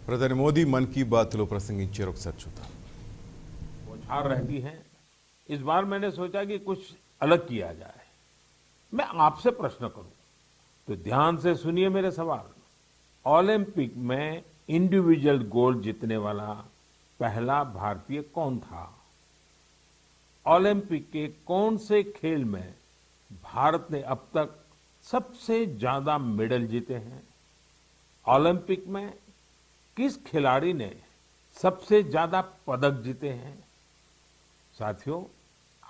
ప్రధాని మోదీ మన్ కీ బాత్లో ప్రసంగించారు. ఒకసారి చూద్దాం. बौछार रहती हैं। इस बार मैंने सोचा कि कुछ अलग किया जाए। मैं आपसे प्रश्न करूं तो ध्यान से सुनिए मेरे सवाल। ओलंपिक में इंडिविजुअल गोल्ड जीतने वाला पहला भारतीय कौन था? ओलंपिक के कौन से खेल में भारत ने अब तक सबसे ज्यादा मेडल जीते हैं? ओलंपिक में किस खिलाड़ी ने सबसे ज्यादा पदक जीते हैं? साथियों,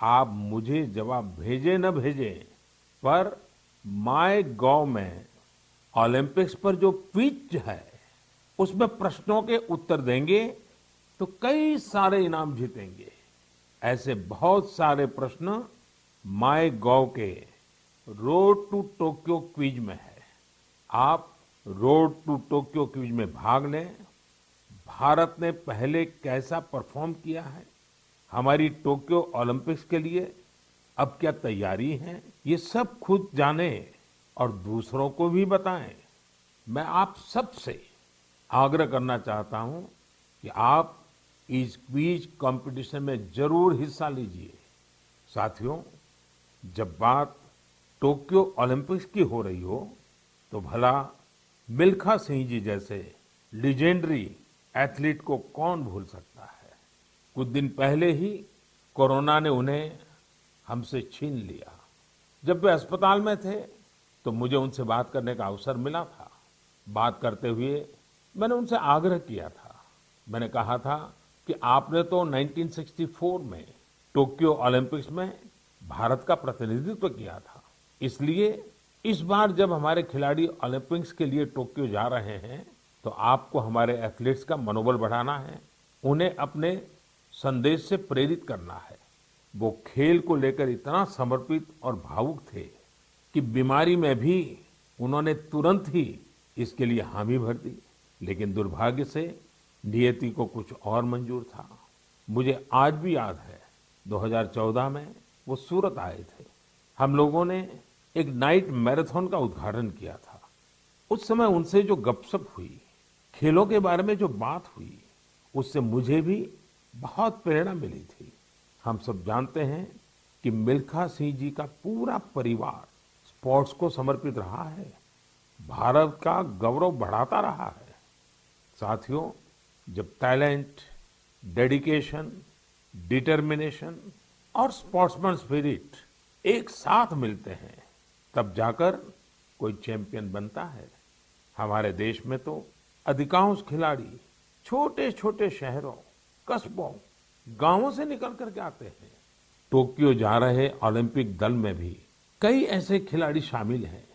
आप मुझे जवाब भेजे न भेजे, पर माय गॉव में ओलंपिक्स पर जो क्विज है उसमें प्रश्नों के उत्तर देंगे तो कई सारे इनाम जीतेंगे। ऐसे बहुत सारे प्रश्न माय गॉव के रोड टू टोक्यो क्विज में है। आप रोड टू टोक्यो क्विज में भाग लें। भारत ने पहले कैसा परफॉर्म किया है, हमारी टोक्यो ओलंपिक्स के लिए अब क्या तैयारी है, ये सब खुद जाने और दूसरों को भी बताएं। मैं आप सबसे आग्रह करना चाहता हूं कि आप इस क्विज कंपटीशन में जरूर हिस्सा लीजिए। साथियों, जब बात टोक्यो ओलंपिक्स की हो रही हो तो भला मिल्खा सिंह जी जैसे लीजेंडरी एथलीट को कौन भूल सकता है। कुछ दिन पहले ही कोरोना ने उन्हें हमसे छीन लिया। जब वे अस्पताल में थे तो मुझे उनसे बात करने का अवसर मिला था। बात करते हुए मैंने उनसे आग्रह किया था। मैंने कहा था कि आपने तो 1964 में टोक्यो ओलंपिक्स में भारत का प्रतिनिधित्व किया था, इसलिए इस बार जब हमारे खिलाड़ी ओलंपिक्स के लिए टोक्यो जा रहे हैं तो आपको हमारे एथलीट्स का मनोबल बढ़ाना है, उन्हें अपने संदेश से प्रेरित करना है। वो खेल को लेकर इतना समर्पित और भावुक थे कि बीमारी में भी उन्होंने तुरंत ही इसके लिए हामी भर दी, लेकिन दुर्भाग्य से नियति को कुछ और मंजूर था। मुझे आज भी याद है 2014 में वो सूरत आए थे। हम लोगों ने एक नाइट मैराथन का उद्घाटन किया था। उस समय उनसे जो गपशप हुई, खेलों के बारे में जो बात हुई, उससे मुझे भी बहुत प्रेरणा मिली थी। हम सब जानते हैं कि मिल्खा सिंह जी का पूरा परिवार स्पोर्ट्स को समर्पित रहा है, भारत का गौरव बढ़ाता रहा है। साथियों, जब टैलेंट, डेडिकेशन, डिटर्मिनेशन और स्पोर्ट्समैन स्पिरिट एक साथ मिलते हैं तब जाकर कोई चैंपियन बनता है। हमारे देश में तो अधिकांश खिलाड़ी छोटे छोटे शहरों, कस्बों, गांवों से निकल करके आते हैं। टोक्यो जा रहे ओलंपिक दल में भी कई ऐसे खिलाड़ी शामिल हैं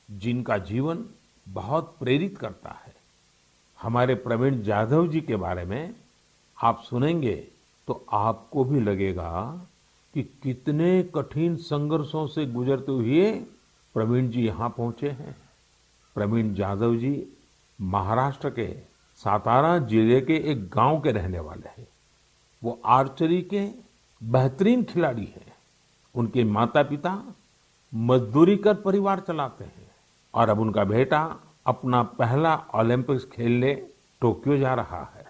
जिनका जीवन बहुत प्रेरित करता है। हमारे प्रवीण जाधव जी के बारे में आप सुनेंगे तो आपको भी लगेगा कि कितने कठिन संघर्षों से गुजरते हुए प्रवीण जी यहाँ पहुंचे हैं। प्रवीण जाधव जी महाराष्ट्र के सातारा जिले के एक गांव के रहने वाले हैं। वो आर्चरी के बेहतरीन खिलाड़ी हैं। उनके माता पिता मजदूरी कर परिवार चलाते हैं और अब उनका बेटा अपना पहला ओलंपिक्स खेलने टोक्यो जा रहा है।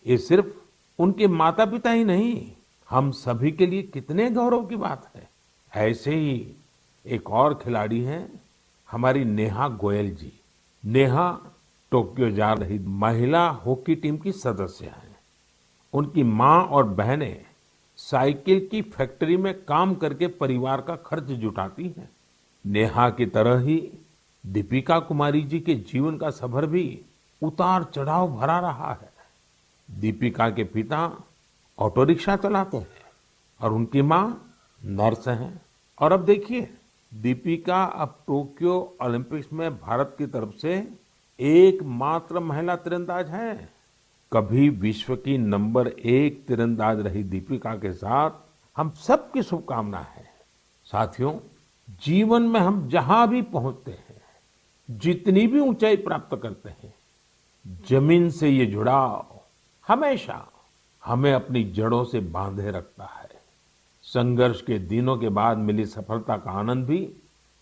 ये सिर्फ उनके माता पिता ही नहीं, हम सभी के लिए कितने गौरव की बात है। ऐसे ही एक और खिलाड़ी हैं हमारी नेहा गोयल जी। नेहा टोक्यो जा रही महिला हॉकी टीम की सदस्य हैं। उनकी माँ और बहनें साइकिल की फैक्ट्री में काम करके परिवार का खर्च जुटाती हैं। नेहा की तरह ही दीपिका कुमारी जी के जीवन का सफर भी उतार चढ़ाव भरा रहा है। दीपिका के पिता ऑटो रिक्शा चलाते हैं और उनकी माँ नर्स हैं। और अब देखिए, दीपिका अब टोक्यो ओलंपिक्स में भारत की तरफ से एकमात्र महिला तीरंदाज हैं। कभी विश्व की नंबर 1 तीरंदाज रही दीपिका के साथ हम सबकी शुभकामना है। साथियों, जीवन में हम जहां भी पहुंचते हैं, जितनी भी ऊंचाई प्राप्त करते हैं, जमीन से ये जुड़ाव हमेशा हमें अपनी जड़ों से बांधे रखता है। संघर्ष के दिनों के बाद मिली सफलता का आनंद भी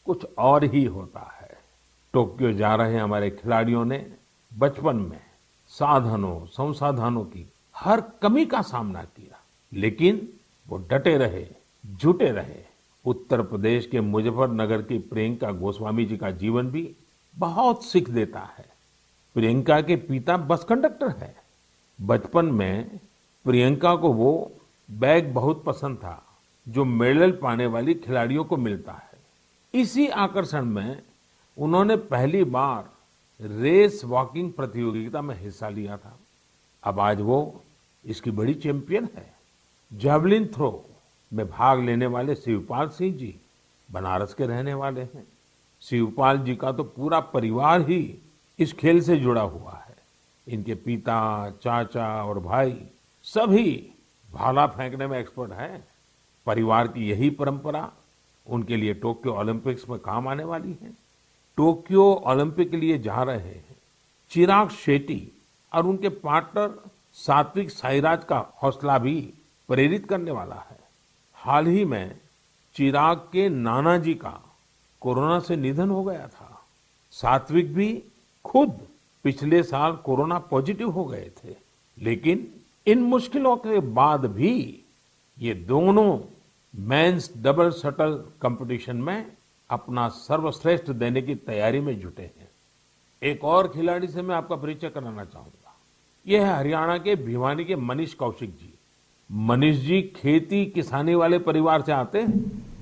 कुछ और ही होता है। टोक्यो जा रहे हमारे खिलाड़ियों ने बचपन में साधनों संसाधनों की हर कमी का सामना किया, लेकिन वो डटे रहे, जुटे रहे। उत्तर प्रदेश के मुजफ्फरनगर की प्रियंका गोस्वामी जी का जीवन भी बहुत सीख देता है। प्रियंका के पिता बस कंडक्टर है। बचपन में प्रियंका को वो बैग बहुत पसंद था जो मेडल पाने वाली खिलाड़ियों को मिलता है। इसी आकर्षण में उन्होंने पहली बार रेस वॉकिंग प्रतियोगिता में हिस्सा लिया था। अब आज वो इसकी बड़ी चैंपियन है। जैवलिन थ्रो में भाग लेने वाले शिवपाल सिंह जी बनारस के रहने वाले हैं। शिवपाल जी का तो पूरा परिवार ही इस खेल से जुड़ा हुआ है। इनके पिता, चाचा और भाई सभी भाला फेंकने में एक्सपर्ट हैं। परिवार की यही परंपरा उनके लिए टोक्यो ओलंपिक्स में काम आने वाली है। टोक्यो ओलंपिक के लिए जा रहे हैं चिराग शेट्टी और उनके पार्टनर सात्विक साईराज का हौसला भी प्रेरित करने वाला है। हाल ही में चिराग के नाना जी का कोरोना से निधन हो गया था। सात्विक भी खुद पिछले साल कोरोना पॉजिटिव हो गए थे, लेकिन इन मुश्किलों के बाद भी ये दोनों मेंस डबल शटल कंपटीशन में अपना सर्वश्रेष्ठ देने की तैयारी में जुटे हैं। एक और खिलाड़ी से मैं आपका परिचय कराना चाहूंगा। यह है हरियाणा के भिवानी के मनीष कौशिक जी। मनीष जी खेती किसानी वाले परिवार से आते हैं।